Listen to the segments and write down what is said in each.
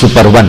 Super one,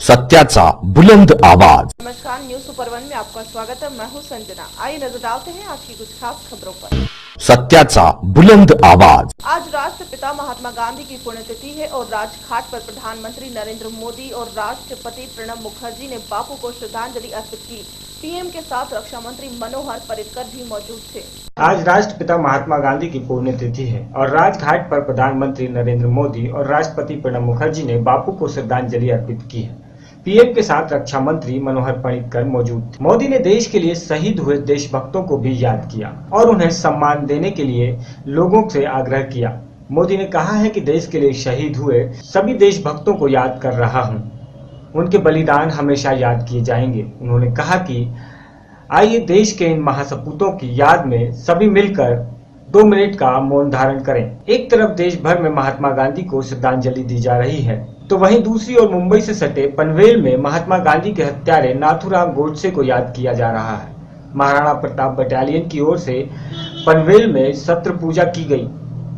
सत्याचा बुलंद आवाज। नमस्कार, न्यूज सुपर वन में आपका स्वागत है। मैं हूं संजना। आइए नजर डालते हैं आज की कुछ खास खबरों पर। सत्याचा बुलंद आवाज। आज राष्ट्रपिता महात्मा गांधी की पुण्यतिथि है और राजघाट पर प्रधानमंत्री नरेंद्र मोदी और राष्ट्रपति प्रणब मुखर्जी ने बापू को श्रद्धांजलि अर्पित की। पीएम के साथ रक्षा मंत्री मनोहर पर्रिकर भी मौजूद थे। आज राष्ट्रपिता महात्मा गांधी की पुण्यतिथि है और राजघाट पर प्रधानमंत्री नरेंद्र मोदी और राष्ट्रपति प्रणब मुखर्जी ने बापू को श्रद्धांजलि अर्पित की है। पीएम के साथ रक्षा मंत्री मनोहर पर्रिकर मौजूद थे। मोदी ने देश के लिए शहीद हुए देशभक्तों को भी याद किया और उन्हें सम्मान देने के लिए लोगों से आग्रह किया। मोदी ने कहा है कि देश के लिए शहीद हुए सभी देशभक्तों को याद कर रहा हूं, उनके बलिदान हमेशा याद किए जाएंगे। उन्होंने कहा कि आइए देश के इन महासपूतों की याद में सभी मिलकर 2 मिनट का मौन धारण करें। एक तरफ देश भर में महात्मा गांधी को श्रद्धांजलि दी जा रही है, तो वहीं दूसरी ओर मुंबई से सटे पनवेल में महात्मा गांधी के हत्यारे नाथूराम गोडसे को याद किया जा रहा है। महाराणा प्रताप बटालियन की ओर से पनवेल में सत्र पूजा की गई।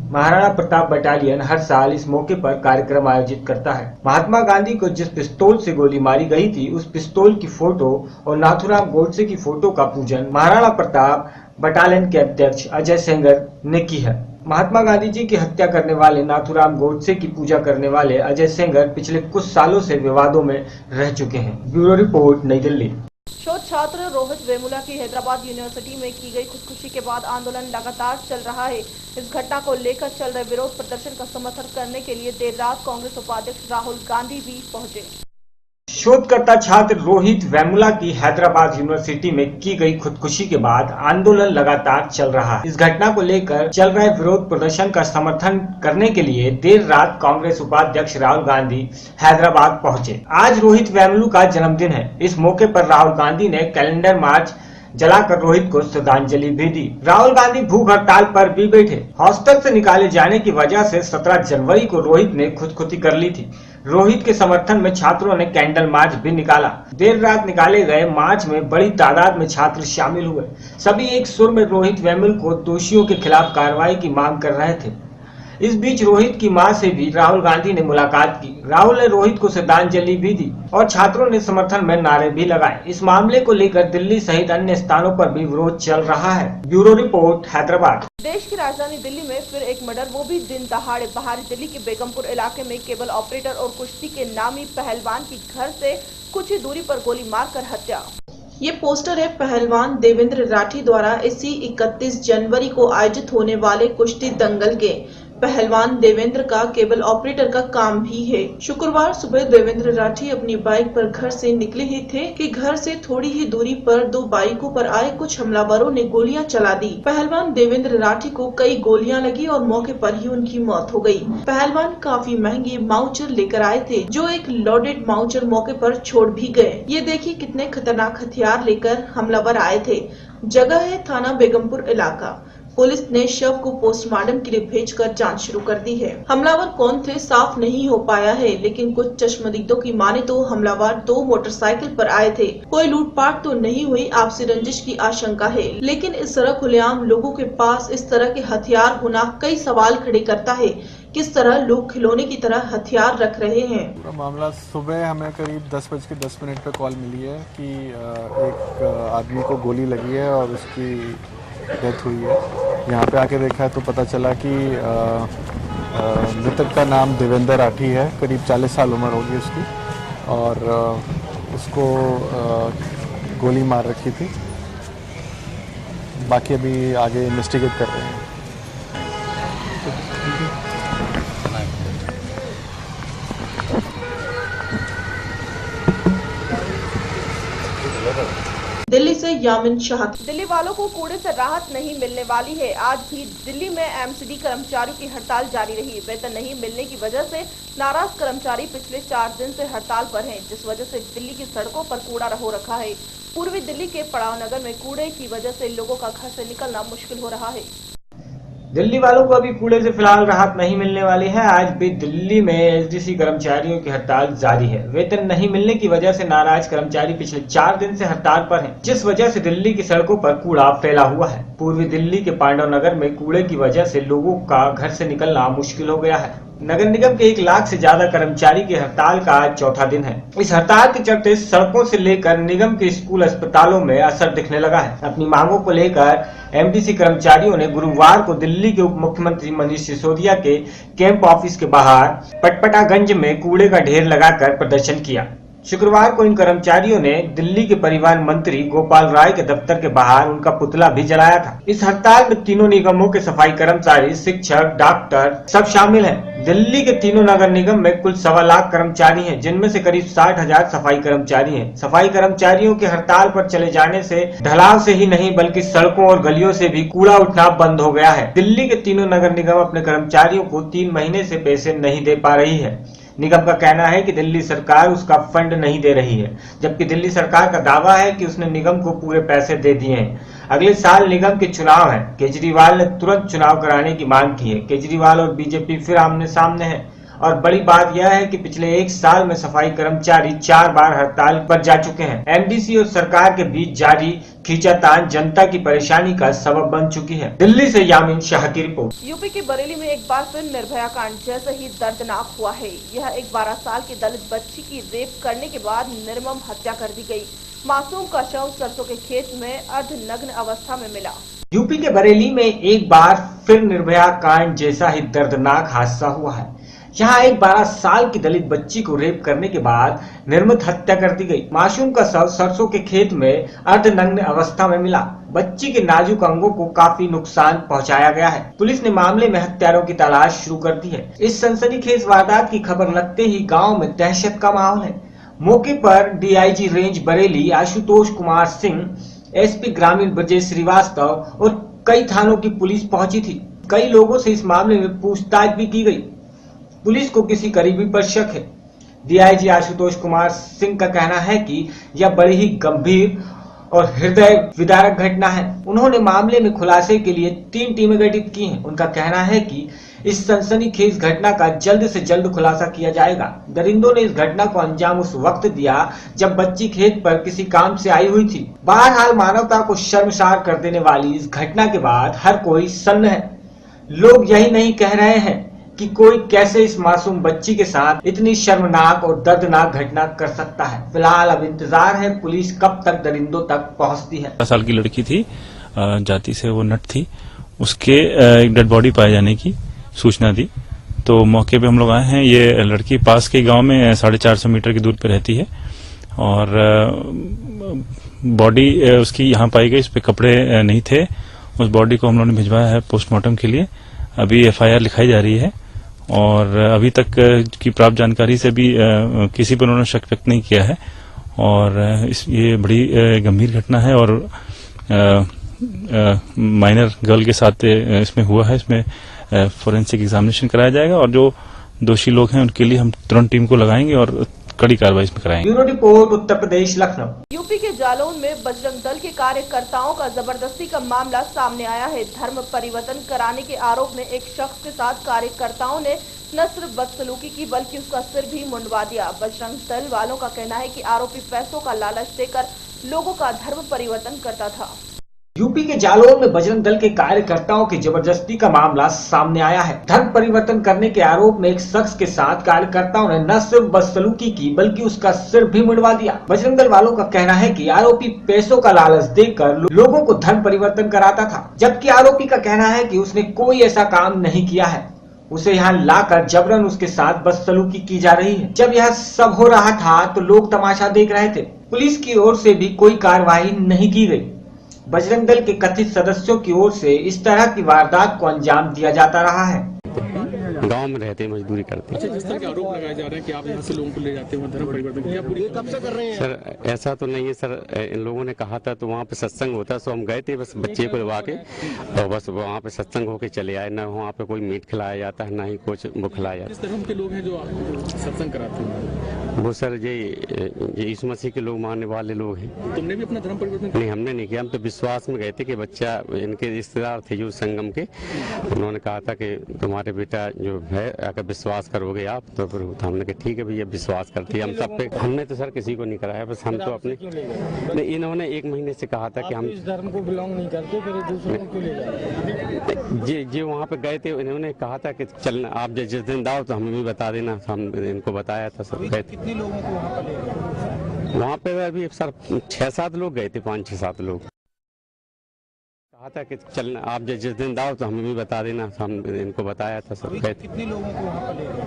महाराणा प्रताप बटालियन हर साल इस मौके पर कार्यक्रम आयोजित करता है। महात्मा गांधी को जिस पिस्तौल से गोली मारी गई थी, उस पिस्तौल की फोटो और नाथूराम गोडसे की फोटो का पूजन महाराणा प्रताप बटालियन के अध्यक्ष अजय सेंगर ने की है। महात्मा गांधी जी की हत्या करने वाले नाथूराम गोडसे की पूजा करने वाले अजय सेंगर पिछले कुछ सालों से विवादों में रह चुके हैं। ब्यूरो रिपोर्ट, नई दिल्ली। शोध छात्र रोहित वेमुला की हैदराबाद यूनिवर्सिटी में की गई खुदकुशी के बाद आंदोलन लगातार चल रहा है। इस घटना को लेकर चल रहे विरोध प्रदर्शन का समर्थन करने के लिए देर रात कांग्रेस उपाध्यक्ष राहुल गांधी भी पहुंचे। शोधकर्ता छात्र रोहित वेमुला की हैदराबाद यूनिवर्सिटी में की गई खुदकुशी के बाद आंदोलन लगातार चल रहा है। इस घटना को लेकर चल रहे विरोध प्रदर्शन का समर्थन करने के लिए देर रात कांग्रेस उपाध्यक्ष राहुल गांधी हैदराबाद पहुंचे। आज रोहित वेमुला का जन्मदिन है। इस मौके पर राहुल गांधी ने कैलेंडर मार्च जलाकर रोहित को श्रद्धांजलि भी दी। राहुल गांधी भूख हड़ताल पर भी बैठे। हॉस्टल से निकाले जाने की वजह से 17 जनवरी को रोहित ने खुदकुशी कर ली थी। रोहित के समर्थन में छात्रों ने कैंडल मार्च भी निकाला। देर रात निकाले गए मार्च में बड़ी तादाद में छात्र शामिल हुए। सभी एक सुर में रोहित वेमुला को दोषियों के खिलाफ कार्रवाई की मांग कर रहे थे। इस बीच रोहित की मां से भी राहुल गांधी ने मुलाकात की। राहुल ने रोहित को श्रद्धांजलि भी दी और छात्रों ने समर्थन में नारे भी लगाए। इस मामले को लेकर दिल्ली सहित अन्य स्थानों पर भी विरोध चल रहा है। Bureau report, Hyderabad. देश की राजधानी दिल्ली में फिर एक मर्डर, वो भी दिन दहाड़े। बाहरी दिल्ली के बेगमपुर इलाके में केबल ऑपरेटर और कुश्ती के नामी पहलवान की घर से कुछ ही दूरी पर गोली मारकर हत्या। ये पोस्टर है पहलवान देवेंद्र राठी द्वारा इसी 31 जनवरी को आयोजित होने वाले कुश्ती दंगल के। पहलवान देवेंद्र का केबल ऑपरेटर का काम भी है। शुक्रवार सुबह देवेंद्र राठी अपनी बाइक पर घर से निकले ही थे कि घर से थोड़ी ही दूरी पर 2 बाइकों पर आए कुछ हमलावरों ने गोलियां चला दी। पहलवान देवेंद्र राठी को कई गोलियां लगी और मौके पर ही उनकी मौत हो गई। पहलवान काफी महंगे माउचर लेकर आए थे, जो एक लोडेड माउचर मौके पर छोड़ भी गए। ये देखिए कितने खतरनाक हथियार लेकर हमलावर आए थे। जगह है थाना बेगमपुर इलाका। पुलिस ने शव को पोस्टमार्टम के लिए भेजकर जांच शुरू कर दी है। हमलावर कौन थे साफ नहीं हो पाया है, लेकिन कुछ चश्मदीदों की माने तो हमलावर 2 मोटरसाइकिल पर आए थे। कोई लूटपाट तो नहीं हुई, आपसी रंजिश की आशंका है, लेकिन इस तरह खुलेआम लोगों के पास इस तरह के हथियार होना कई सवाल खड़े करता है। किस तरह लोग खिलौने की तरह हथियार रख रहे हैं। पूरा मामला सुबह हमें करीब 10:10 पे कॉल मिली है कि एक आदमी को गोली लगी है और उसकी डेथ हुई है। यहाँ पे आके देखा तो पता चला कि मृतक का नाम देवेंद्र राठी है। करीब 40 साल उम्र होगी उसकी और उसको गोली मार रखी थी। बाकी अभी आगे इन्वेस्टिगेट कर रहे हैं। दिल्ली से यामिन शाह। दिल्ली वालों को कूड़े से राहत नहीं मिलने वाली है। आज भी दिल्ली में एमसीडी कर्मचारियों की हड़ताल जारी रही। वेतन नहीं मिलने की वजह से नाराज कर्मचारी पिछले 4 दिन से हड़ताल पर हैं, जिस वजह से दिल्ली की सड़कों पर कूड़ा हो रखा है। पूर्वी दिल्ली के पड़ाव नगर में कूड़े की वजह से लोगों का घर से निकलना मुश्किल हो रहा है। दिल्ली वालों को अभी कूड़े से फिलहाल राहत नहीं मिलने वाली है। आज भी दिल्ली में एसडीसी कर्मचारियों की हड़ताल जारी है। वेतन नहीं मिलने की वजह से नाराज कर्मचारी पिछले 4 दिन से हड़ताल पर हैं, जिस वजह से दिल्ली की सड़कों पर कूड़ा फैला हुआ है। पूर्वी दिल्ली के पांडव नगर में कूड़े की वजह से लोगों का घर से निकलना मुश्किल हो गया है। नगर निगम के 1 लाख से ज्यादा कर्मचारी की हड़ताल का आज चौथा दिन है। इस हड़ताल के चलते सड़कों से लेकर निगम के स्कूल अस्पतालों में असर दिखने लगा है। अपनी मांगों को लेकर एमडीसी कर्मचारियों ने गुरुवार को दिल्ली के उप मुख्यमंत्री मनीष सिसोदिया के कैंप ऑफिस के बाहर पटपटागंज में कूड़े का ढेर लगाकर प्रदर्शन किया। शुक्रवार को इन कर्मचारियों ने दिल्ली के परिवहन मंत्री गोपाल राय के दफ्तर के बाहर उनका पुतला भी जलाया था। इस हड़ताल में तीनों निगमों के सफाई कर्मचारी, शिक्षक, डॉक्टर सब शामिल हैं। दिल्ली के तीनों नगर निगम में कुल 1.25 लाख कर्मचारी हैं, जिनमें से करीब 60,000 सफाई कर्मचारी हैं। सफाई कर्मचारियों के हड़ताल पर चले जाने से ढलाव से ही नहीं बल्कि सड़कों और गलियों से भी कूड़ा उठना बंद हो गया है। दिल्ली के तीनों नगर निगम अपने कर्मचारियों को 3 महीने से पैसे नहीं दे पा रही है। निगम का कहना है कि दिल्ली सरकार उसका फंड नहीं दे रही है, जबकि दिल्ली सरकार का दावा है कि उसने निगम को पूरे पैसे दे दिए हैं। अगले साल निगम के चुनाव हैं। केजरीवाल ने तुरंत चुनाव कराने की मांग की है। केजरीवाल और बीजेपी फिर आमने सामने है और बड़ी बात यह है कि पिछले 1 साल में सफाई कर्मचारी 4 बार हड़ताल पर जा चुके हैं। एमडीसी और सरकार के बीच जारी खींचातान जनता की परेशानी का सबब बन चुकी है। दिल्ली से यामीन शाह की रिपोर्ट। यूपी के बरेली में एक बार फिर निर्भया कांड जैसे ही दर्दनाक हुआ है। यह एक 12 साल की दलित बच्ची की रेप करने के बाद निर्मम हत्या कर दी गई। मासूम का शव सरसों के खेत में अर्धनग्न अवस्था में मिला। यूपी के बरेली में एक बार फिर निर्भया कांड जैसा ही दर्दनाक हादसा हुआ है। यहाँ एक 12 साल की दलित बच्ची को रेप करने के बाद निर्मम हत्या कर दी गई। मासूम का शव सरसों के खेत में अर्धनग्न अवस्था में मिला। बच्ची के नाजुक अंगों को काफी नुकसान पहुंचाया गया है। पुलिस ने मामले में हत्यारों की तलाश शुरू कर दी है। इस सनसनीखेज वारदात की खबर लगते ही गांव में दहशत का माहौल है। मौके पर DIG range Bareilly Ashutosh Kumar Singh, SP ग्रामीण ब्रजेश श्रीवास्तव और कई थानों की पुलिस पहुंची थी। कई लोगों से इस मामले में पूछताछ भी की गई। पुलिस को किसी करीबी पर शक है। डीआईजी आशुतोष कुमार सिंह का कहना है कि यह बड़ी ही गंभीर और हृदय विदारक घटना है। उन्होंने मामले में खुलासे के लिए 3 टीमें गठित की हैं। उनका कहना है कि इस सनसनीखेज घटना का जल्द से जल्द खुलासा किया जाएगा। दरिंदों ने इस घटना को अंजाम उस वक्त दिया जब बच्ची खेत पर किसी काम से आई हुई थी। बहरहाल मानवता को शर्मसार कर देने वाली इस घटना के बाद हर कोई सन्न है। लोग यही नहीं कह रहे हैं कि कोई कैसे इस मासूम बच्ची के साथ इतनी शर्मनाक और दर्दनाक घटना कर सकता है। फिलहाल अब इंतजार है पुलिस कब तक दरिंदों तक पहुंचती है। 12 साल की लड़की थी, जाति से वो नट थी। उसके एक डेड बॉडी पाए जाने की सूचना दी, तो मौके पे हम लोग आए हैं। ये लड़की पास के गांव में 450 मीटर की दूर पे रहती है और बॉडी उसकी यहाँ पाई गई। इस पे कपड़े नहीं थे। उस बॉडी को हम लोगों ने भिजवाया है पोस्टमार्टम के लिए। अभी एफआईआर लिखाई जा रही है और अभी तक की प्राप्त जानकारी से भी किसी पर उन्होंने शक व्यक्त नहीं किया है और ये बड़ी गंभीर घटना है और माइनर गर्ल के साथ इसमें हुआ है। इसमें फोरेंसिक एग्जामिनेशन कराया जाएगा और जो दोषी लोग हैं उनके लिए हम तुरंत टीम को लगाएंगे और कड़ी कार्रवाई इसमें कराएंगे। Bureau report, Uttar Pradesh, Lucknow. UP के जालौन में बजरंग दल के कार्यकर्ताओं का जबरदस्ती का मामला सामने आया है। धर्म परिवर्तन कराने के आरोप में एक शख्स के साथ कार्यकर्ताओं ने न सिर्फ बदसलूकी की बल्कि उसका सिर भी मुंडवा दिया। बजरंग दल वालों का कहना है कि आरोपी पैसों का लालच देकर लोगों का धर्म परिवर्तन करता था। यूपी के जालौन में बजरंग दल के कार्यकर्ताओं की जबरदस्ती का मामला सामने आया है। धर्म परिवर्तन करने के आरोप में एक शख्स के साथ कार्यकर्ताओं ने न सिर्फ बदसलूकी की बल्कि उसका सिर भी मुंडवा दिया। बजरंग दल वालों का कहना है कि आरोपी पैसों का लालच देकर लोगों को धर्म परिवर्तन कराता था, जबकि आरोपी का कहना है कि उसने कोई ऐसा काम नहीं किया है। उसे यहाँ लाकर जबरन उसके साथ बदसलूकी की जा रही है। जब यह सब हो रहा था तो लोग तमाशा देख रहे थे। पुलिस की ओर से भी कोई कार्रवाई नहीं की गई। बजरंग दल के कथित सदस्यों की ओर से इस तरह की वारदात को अंजाम दिया जाता रहा है। गांव में रहते मजदूरी करते। अच्छा, जिस तरह के आरोप लगाए जा रहे हैं कि आप यहाँ से लोगों को ले जाते हो धर्म परिवर्तन किया, पूरी कब से कर रहे हैं? सर ऐसा तो नहीं है सर, इन लोगों ने कहा था तो वहाँ पे सत्संग होता, सो हम गए थे बस बच्चे को लगा के और बस वहाँ पे सत्संग होके चले आए। न वहाँ पे कोई मीट खिलाया जाता है, न ही कुछ वो खिलाया जाता है। किस धर्म के लोग हैं जो सत्संग कराते हैं? वो सर ये यीशु मसीह के लोग मानने वाले लोग हैं। तुमने भी अपना धर्म परिवर्तन किया? नहीं, हमने नहीं किया। हम तो विश्वास में गए थे कि बच्चा, इनके रिश्तेदार थे जो संगम के, उन्होंने कहा था कि तुम्हारे बेटा जो है अगर विश्वास करोगे आप तो फिर हमने कहा ठीक है भैया विश्वास करते हैं हम सब पे। हमने तो सर किसी को नहीं कराया, बस हम तो अपने नहीं, इन्होंने 1 महीने से कहा था कि हम इस धर्म को बिलोंग नहीं करते, फिर दूसरों को क्यों ले जाते? जो वहाँ पे गए थे इन्होंने कहा था कि चलना आप जिस दिन दाओ तो हमें भी बता देना, हम इनको बताया था सब गए थे। कितने लोगों को वहाँ पर ले गए? वहाँ पे अभी सर 6-7 लोग गए थे, 5-6-7 लोग। कहा था कि चलना आप जिस दिन दाओ तो हमें भी बता देना, हम इनको बताया था सब गए थे। कितने लोगों को वहाँ पर ले गए?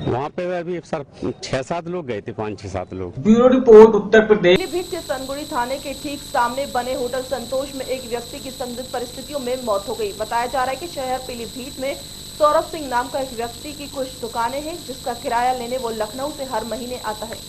वहाँ पे अभी सर 6-7 लोग गए थे, 5-6-7 लोग। Bureau report Uttar Pradesh. पीलीभीत के सनगुड़ी थाने के ठीक सामने बने होटल संतोष में एक व्यक्ति की संदिग्ध परिस्थितियों में मौत हो गई। बताया जा रहा है कि शहर पीलीभीत में सौरभ सिंह नाम का एक व्यक्ति की कुछ दुकानें हैं, जिसका किराया लेने वो लखनऊ से हर महीने आता है।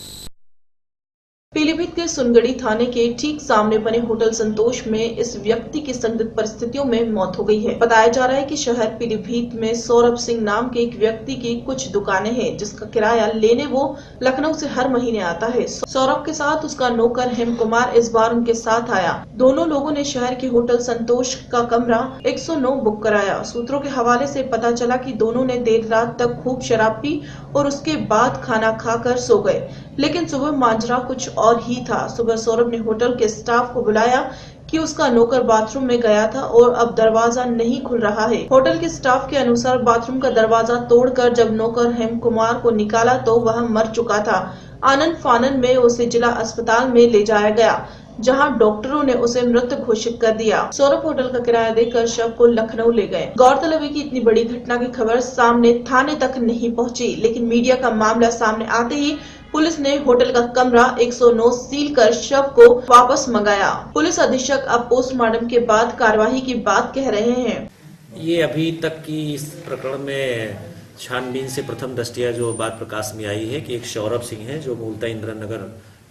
पीलीभीत के सुनगढ़ी थाने के ठीक सामने बने होटल संतोष में इस व्यक्ति की संदिग्ध परिस्थितियों में मौत हो गई है। बताया जा रहा है कि शहर पीलीभीत में सौरभ सिंह नाम के एक व्यक्ति की कुछ दुकानें हैं, जिसका किराया लेने वो लखनऊ से हर महीने आता है। सौरभ के साथ उसका नौकर हेम कुमार इस बार उनके साथ आया। दोनों लोगों ने शहर के होटल संतोष का कमरा 109 बुक कराया। सूत्रों के हवाले से पता चला कि दोनों ने देर रात तक खूब शराब पी और उसके बाद खाना खाकर सो गए, लेकिन सुबह मांजरा कुछ और ही था। सुबह सौरभ ने होटल के स्टाफ को बुलाया कि उसका नौकर बाथरूम में गया था और अब दरवाजा नहीं खुल रहा है। होटल के स्टाफ के अनुसार बाथरूम का दरवाजा तोड़कर जब नौकर हेम कुमार को निकाला तो वह मर चुका था। आनन फानन में उसे जिला अस्पताल में ले जाया गया, जहां डॉक्टरों ने उसे मृत घोषित कर दिया। सौरभ होटल का किराया देकर शव को लखनऊ ले गए। गौरतलब है कि इतनी बड़ी घटना की खबर सामने थाने तक नहीं पहुंची, लेकिन मीडिया का मामला सामने आते ही पुलिस ने होटल का कमरा 109 सील कर शव को वापस मंगाया। पुलिस अधीक्षक अब पोस्टमार्टम के बाद कार्यवाही की बात कह रहे हैं। ये अभी तक की इस प्रकरण में छानबीन से प्रथम दृष्टया जो बात प्रकाश में आई है कि एक सौरभ सिंह है जो मूलतः इंदिरा नगर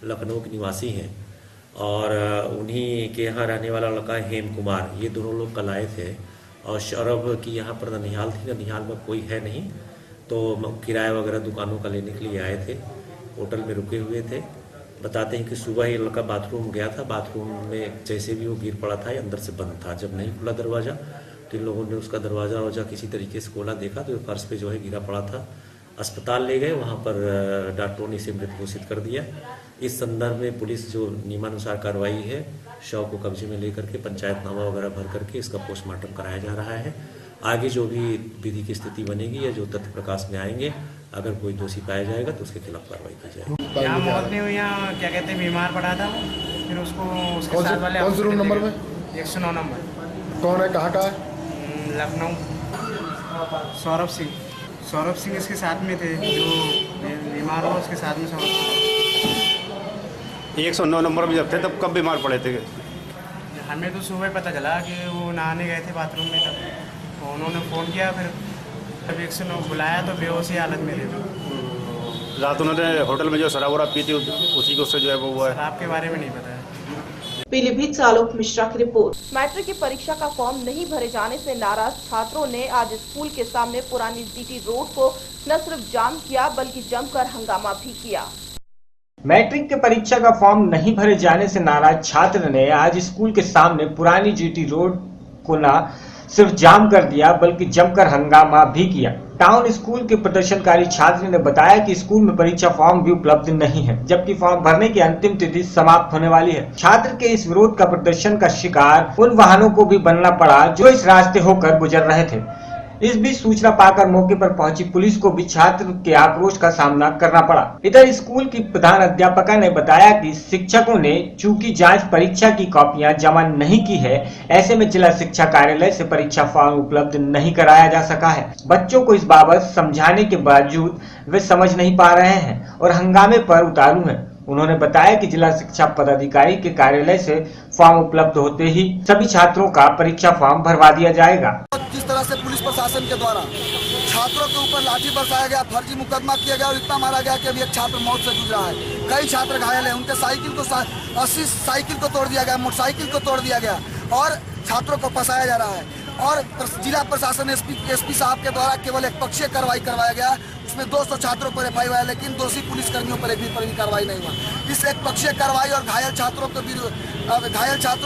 लखनऊ के निवासी हैं और उन्हीं के यहाँ रहने वाला लड़का हेम कुमार, ये दोनों लोग कल आए थे और सौरभ की यहाँ पर ननिहाल थी, ननिहाल में कोई है नहीं तो किराया वगैरह दुकानों का लेने के लिए आए थे। होटल में रुके हुए थे। बताते हैं कि सुबह ही लड़का बाथरूम गया था, बाथरूम में जैसे भी वो गिर पड़ा था, ये अंदर से बंद था। जब नहीं खुला दरवाज़ा तो इन लोगों ने उसका दरवाज़ा किसी तरीके से खोला, देखा तो फर्श पे जो है गिरा पड़ा था। अस्पताल ले गए, वहाँ पर डॉक्टरों ने इसे मृत घोषित कर दिया। इस संदर्भ में पुलिस जो नियमानुसार कार्रवाई है, शव को कब्जे में लेकर के पंचायतनामा वगैरह भर करके इसका पोस्टमार्टम कराया जा रहा है। आगे जो भी विधि की स्थिति बनेगी या जो तथ्य प्रकाश में आएंगे, अगर कोई दोषी पाया जाएगा तो उसके खिलाफ कार्रवाई की जाएगी। यहाँ मौत नहीं हुई, यहाँ क्या कहते हैं बीमार पड़ा था, फिर उसको उसके साथ वाले कौन से रूम नंबर में? 109 नंबर। कौन है, कहाँ का है? लखनऊ। सौरभ सिंह इसके साथ में थे, जो बीमार हुआ उसके साथ में सौरभ। 109 नंबर में जब थे तब कब बीमार पड़े थे? हमें तो सुबह पता चला कि वो नहाने गए थे बाथरूम में, तब तो उन्होंने फ़ोन किया, फिर जब 109 बुलाया तो बेहोशी हालत में थे। रात उन्होंने होटल में जो शराब वराब पी थी उसी को उससे जो है वो हुआ है। आपके बारे में नहीं पता है। पीलीभीत से आलोक मिश्रा की रिपोर्ट। मैट्रिक की परीक्षा का फॉर्म नहीं भरे जाने से नाराज छात्रों ने आज स्कूल के सामने पुरानी जीटी रोड को न सिर्फ जाम किया बल्कि जमकर हंगामा भी किया। मैट्रिक के परीक्षा का फॉर्म नहीं भरे जाने से नाराज छात्र ने आज स्कूल के सामने पुरानी जीटी रोड को न सिर्फ जाम कर दिया बल्कि जमकर हंगामा भी किया। टाउन स्कूल के प्रदर्शनकारी छात्र ने बताया कि स्कूल में परीक्षा फॉर्म भी उपलब्ध नहीं है, जबकि फॉर्म भरने की अंतिम तिथि समाप्त होने वाली है। छात्र के इस विरोध का प्रदर्शन का शिकार उन वाहनों को भी बनना पड़ा जो इस रास्ते होकर गुजर रहे थे। इस बीच सूचना पाकर मौके पर पहुंची पुलिस को भी छात्र के आक्रोश का सामना करना पड़ा। इधर स्कूल की प्रधान अध्यापका ने बताया कि शिक्षकों ने चूंकि जांच परीक्षा की कॉपियां जमा नहीं की है, ऐसे में जिला शिक्षा कार्यालय से परीक्षा फॉर्म उपलब्ध नहीं कराया जा सका है। बच्चों को इस बाबत समझाने के बावजूद वे समझ नहीं पा रहे हैं और हंगामे पर उतारू हैं। उन्होंने बताया कि जिला शिक्षा पदाधिकारी के कार्यालय से फॉर्म उपलब्ध होते ही सभी छात्रों का परीक्षा फॉर्म भरवा दिया जाएगा। जिस तरह से पुलिस प्रशासन के द्वारा छात्रों के ऊपर लाठी बरसाया गया, फर्जी मुकदमा किया गया और इतना मारा गया कि अभी एक छात्र मौत से जूझ रहा है। कई छात्र घायल हैं, उनके साइकिल को 80 साइकिल को तोड़ दिया गया, मोटरसाइकिल को तोड़ दिया गया और छात्रों को फंसाया जा रहा है। और जिला प्रशासन एसपी साहब के द्वारा केवल एक पक्षीय कार्रवाई करवाया गया, जिसमें 200 छात्रों पर एफआईआर हुआ है, लेकिन दोषी पुलिसकर्मियों पर भी कार्रवाई नहीं हुआ। इस एक पक्षीय कार्रवाई और घायल छात्रों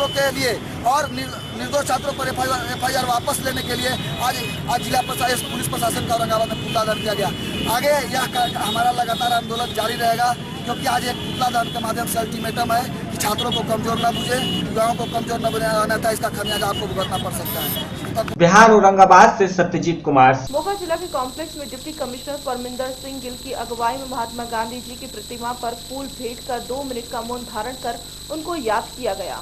के लिए और निर्दोष छात्रों पर एफआईआर वापस लेने के लिए आज जिला प्रशासन पुलिस प्रशासन का औरंगाबाद में पुतला दहन किया गया। आगे यह हमारा लगातार आंदोलन जारी रहेगा, क्योंकि आज एक पुतला दहन के माध्यम से अल्टीमेटम है कि छात्रों को कमजोर न बुझे, युवाओं को कमजोर न बने, अन्यथा इसका खमियाजा आपको भुगतना पड़ सकता है। बिहार औरंगाबाद से सत्यजीत कुमार। मोगा जिला के कॉम्प्लेक्स में डिप्टी कमिश्नर परमिंदर सिंह गिल की अगुवाई में महात्मा गांधी जी की प्रतिमा पर फूल भेंट कर 2 मिनट का मौन धारण कर उनको याद किया गया।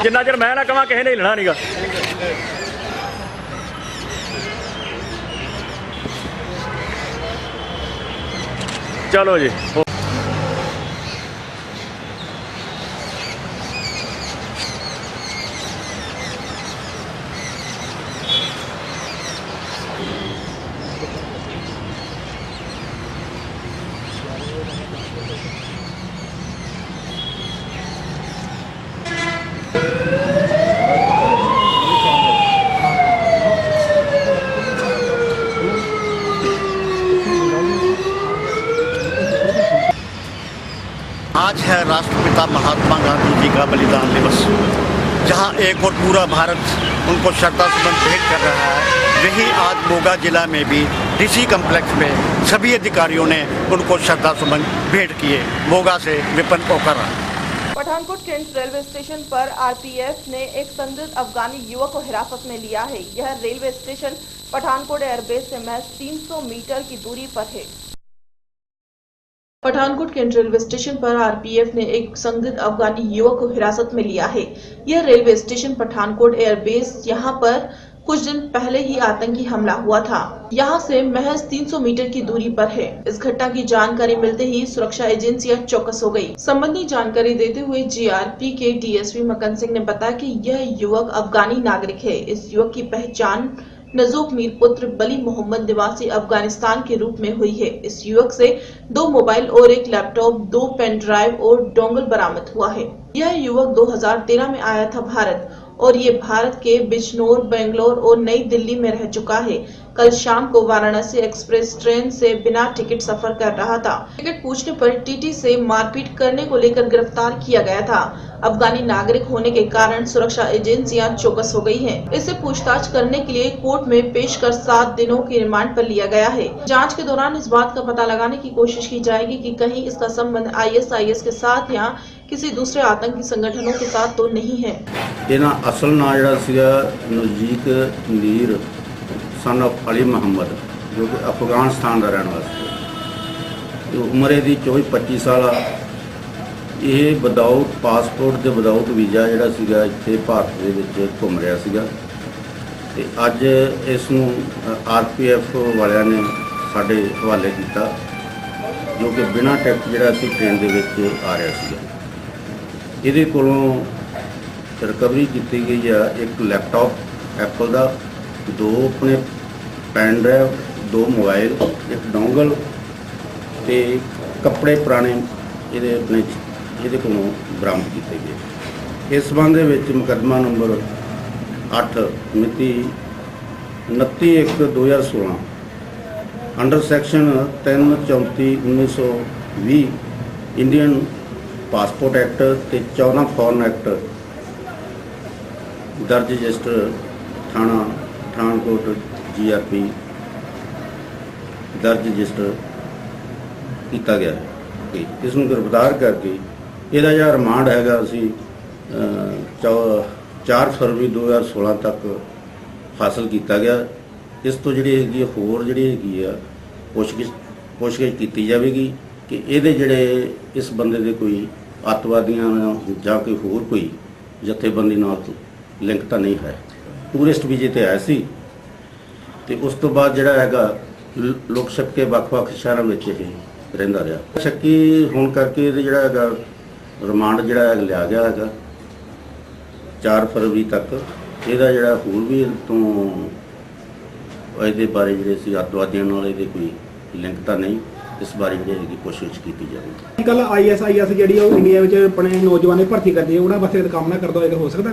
जिन्ना चर मैं ना कहां किसी ने हिलना नहींगा। चलो जी। आज है राष्ट्रपिता महात्मा गांधी जी का बलिदान दिवस, जहां एक और पूरा भारत उनको श्रद्धासुमन भेंट कर रहा है। वहीं आज मोगा जिला में भी डीसी कम्प्लेक्स में सभी अधिकारियों ने उनको श्रद्धासुमन भेंट किए। मोगा से विपिन ओकरा। पठानकोट कैंट रेलवे स्टेशन पर आरपीएफ ने एक संदिग्ध अफगानी युवक को हिरासत में लिया है। यह रेलवे स्टेशन पठानकोट एयरबेस से महज 300 मीटर की दूरी पर है। पठानकोट कैंट रेलवे स्टेशन पर आरपीएफ ने एक संदिग्ध अफगानी युवक को हिरासत में लिया है। यह रेलवे स्टेशन पठानकोट एयरबेस यहां पर कुछ दिन पहले ही आतंकी हमला हुआ था। यहां से महज 300 मीटर की दूरी पर है। इस घटना की जानकारी मिलते ही सुरक्षा एजेंसियां चौकस हो गई। संबंधी जानकारी देते हुए जीआरपी के डीएसपी मकन सिंह ने बताया कि यह युवक अफगानी नागरिक है। इस युवक की पहचान नजूक मीर पुत्र बली मोहम्मद निवासी अफगानिस्तान के रूप में हुई है। इस युवक से 2 मोबाइल और एक लैपटॉप, 2 पेन ड्राइव और डोंगल बरामद हुआ है। यह युवक 2013 में आया था भारत और ये भारत के बिजनौर, बेंगलोर और नई दिल्ली में रह चुका है। कल शाम को वाराणसी एक्सप्रेस ट्रेन से बिना टिकट सफर कर रहा था। टिकट पूछने पर टीटी से मारपीट करने को लेकर गिरफ्तार किया गया था। अफगानी नागरिक होने के कारण सुरक्षा एजेंसियां चौकस हो गई हैं। इसे पूछताछ करने के लिए कोर्ट में पेश कर 7 दिनों के रिमांड पर लिया गया है। जांच के दौरान इस बात का पता लगाने की कोशिश की जाएगी कि कहीं इसका संबंध ISIS के साथ या किसी दूसरे आतंकी संगठनों के साथ तो नहीं है। इहदा असल नाम जिहड़ा सीगा नजीक मीर सन ऑफ अली मुहम्मद, जो कि अफगानिस्तान का रहने वाला, उम्र इसकी 24-25 साल आ। ਇਹ ਵਿਦਆਊਟ ਪਾਸਪੋਰਟ ਤੇ ਵਿਦਆਊਟ ਵੀਜ਼ਾ ਜਿਹੜਾ ਸੀਗਾ ਇੱਥੇ ਭਾਰਤ ਦੇ ਵਿੱਚ ਘੁੰਮ ਰਿਹਾ ਸੀਗਾ ਤੇ ਅੱਜ ਇਸ ਨੂੰ ਆਰਪੀਐਫ ਵਾਲਿਆਂ ਨੇ ਸਾਡੇ ਹਵਾਲੇ ਕੀਤਾ, ਜੋ ਕਿ ਬਿਨਾਂ ਟਿਕਟ ਜਿਹੜਾ ਸੀ ਟ੍ਰੇਨ ਦੇ ਵਿੱਚ ਆ ਰਿਹਾ ਸੀਗਾ। ਇਹਦੇ ਕੋਲੋਂ ਰਿਕਵਰੀ ਕੀਤੀ ਗਈ ਆ ਇੱਕ ਲੈਪਟਾਪ ਐਪਲ ਦਾ, 2 ਆਪਣੇ ਪੈਨ ਡਰਾਈਵ, 2 ਮੋਬਾਈਲ, ਇੱਕ ਡੋਂਗਲ ਤੇ ਕੱਪੜੇ ਪੁਰਾਣੇ ਇਹਦੇ ਆਪਣੇ ਇਹਦੇ ਕੋਲੋਂ ਬਰਾਮਦ ਕੀਤੇ ਗਏ। ਇਸ ਸੰਬੰਧ ਦੇ ਵਿੱਚ ਮੁਕੱਦਮਾ ਨੰਬਰ 8 ਮਿਤੀ 29/1/2016 under section 334/1920 Indian passport act ਤੇ 14 ਫੋਰਨ ਐਕਟ ਦਰਜ ਰਜਿਸਟਰ ਥਾਣਾ ਪਠਾਨਕੋਟ GRP ਦਰਜ ਰਜਿਸਟਰ ਕੀਤਾ ਗਿਆ ਹੈ। ਇਸ ਨੂੰ ਗ੍ਰਿਫਤਾਰ ਕਰਕੇ ਇਹਦਾ ਜਿਹੜਾ ਰਿਮਾਂਡ ਹੈਗਾ ਅਸੀਂ 4 ਫਰਵਰੀ 2016 ਤੱਕ ਹਾਸਲ ਕੀਤਾ ਗਿਆ। ਇਸ ਤੋਂ ਜਿਹੜੀ ਹੈਗੀ ਹੋਰ ਜਿਹੜੀ ਹੈਗੀ ਆ ਪੁੱਛਗਿੱਛ ਕੀਤੀ ਜਾਵੇਗੀ ਕਿ ਇਹਦੇ ਜਿਹੜੇ ਇਸ ਬੰਦੇ ਦੇ ਕੋਈ ਅੱਤਵਾਦੀਆਂ ਨਾਲ ਜਾਂ ਕੋਈ ਹੋਰ ਕੋਈ ਜਥੇਬੰਦੀ ਨਾਲ ਲਿੰਕ ਤਾਂ ਨਹੀਂ ਹੈ। ਟੂਰਿਸਟ ਵੀਜ਼ੇ ਤੇ ਆਇਆ ਸੀ ਤੇ ਉਸ ਤੋਂ ਬਾਅਦ ਜਿਹੜਾ ਹੈਗਾ ਲੁਕ ਛਿਪ ਕੇ ਵੱਖ-ਵੱਖ ਸ਼ਹਿਰਾਂ ਵਿੱਚ ਇਹ ਰਹਿੰਦਾ ਰਿਹਾ। ਸ਼ੱਕੀ ਹੋਣ ਕਰਕੇ ਇਹਦੇ ਜਿਹੜਾ ਹੈਗਾ ਰਿਮਾਂਡ ਜਿਹੜਾ ਲਿਆ ਗਿਆ ਹੈਗਾ 4 ਫਰਵਰੀ ਤੱਕ। ਇਹਦਾ ਜਿਹੜਾ ਹੋਰ ਵੀ ਤੋਂ ਇਹਦੇ ਬਾਰੇ ਜਿਹੜੇ ਸੀ ਅੱਤਵਾਦੀਆਂ ਨਾਲ ਇਹਦੇ ਕੋਈ ਲਿੰਕ ਤਾਂ ਨਹੀਂ इस बारे की कोशिश की जाएगी। कल ISIS ਜਿਹੜੀ ਉਹ ਇੰਡੀਆ ਵਿੱਚ ਆਪਣੇ ਨੌਜਵਾਨੇ ਭਰਤੀ ਕਰਦੀ ਹੈ ਉਹਨਾਂ ਵਾਸਤੇ ਕੰਮ ਨਾ ਕਰਦਾ ਹੋਏਗਾ ਹੋ ਸਕਦਾ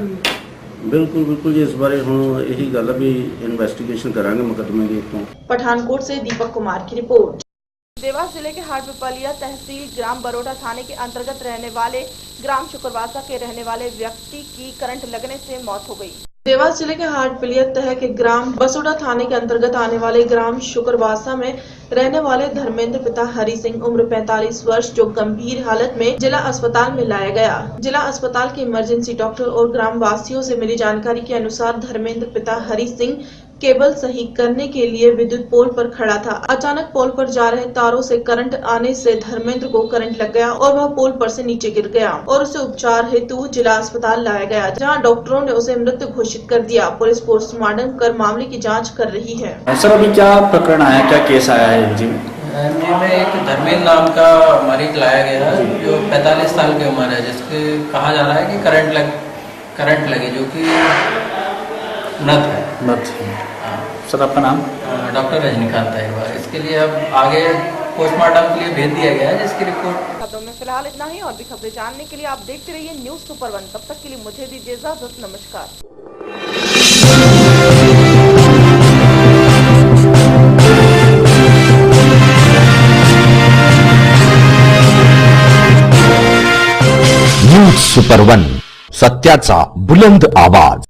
बिल्कुल बिल्कुल जी, इस बारे हम यही गल भी इन्वेस्टिगेशन करांगे मुकदमे की। तो पठानकोट से दीपक कुमार की रिपोर्ट। देवास जिले के हाटपिपलिया तहसील ग्राम बरोटा थाने के अंतर्गत रहने वाले ग्राम शुक्रवासा के रहने वाले व्यक्ति की करंट लगने से मौत हो गई। देवास जिले के हाटपिपलिया तह के ग्राम बसोड़ा थाने के अंतर्गत आने वाले ग्राम शुक्रवासा में रहने वाले धर्मेंद्र पिता हरि सिंह उम्र 45 वर्ष जो गंभीर हालत में जिला अस्पताल में लाया गया। जिला अस्पताल के इमरजेंसी डॉक्टर और ग्राम वासियों से मिली जानकारी के अनुसार धर्मेंद्र पिता हरि सिंह केबल सही करने के लिए विद्युत पोल पर खड़ा था। अचानक पोल पर जा रहे तारों से करंट आने से धर्मेंद्र को करंट लग गया और वह पोल पर से नीचे गिर गया और उसे उपचार हेतु जिला अस्पताल लाया गया, जहां डॉक्टरों ने उसे मृत घोषित कर दिया। पुलिस पोस्टमार्टम कर मामले की जांच कर रही है। सर, अभी क्या प्रकरण आया, क्या केस आया है? जी में एक धर्मेंद्र नाम का मरीज लाया गया है जो 45 साल की उम्र है, जिसके कहा जा रहा है कि करंट लगी, जो कि मृत है। सर, आपका नाम? डॉक्टर रजनीकांत है। इसके लिए अब आगे पोस्टमार्टम के लिए भेज दिया गया है, जिसकी रिपोर्ट। खबरों में फिलहाल इतना ही। और भी खबरें जानने के लिए आप देखते रहिए न्यूज़ सुपर 1। तब तक के लिए मुझे दीजिए इजाजत। नमस्कार। न्यूज सुपर 1, सत्याचा बुलंद आवाज।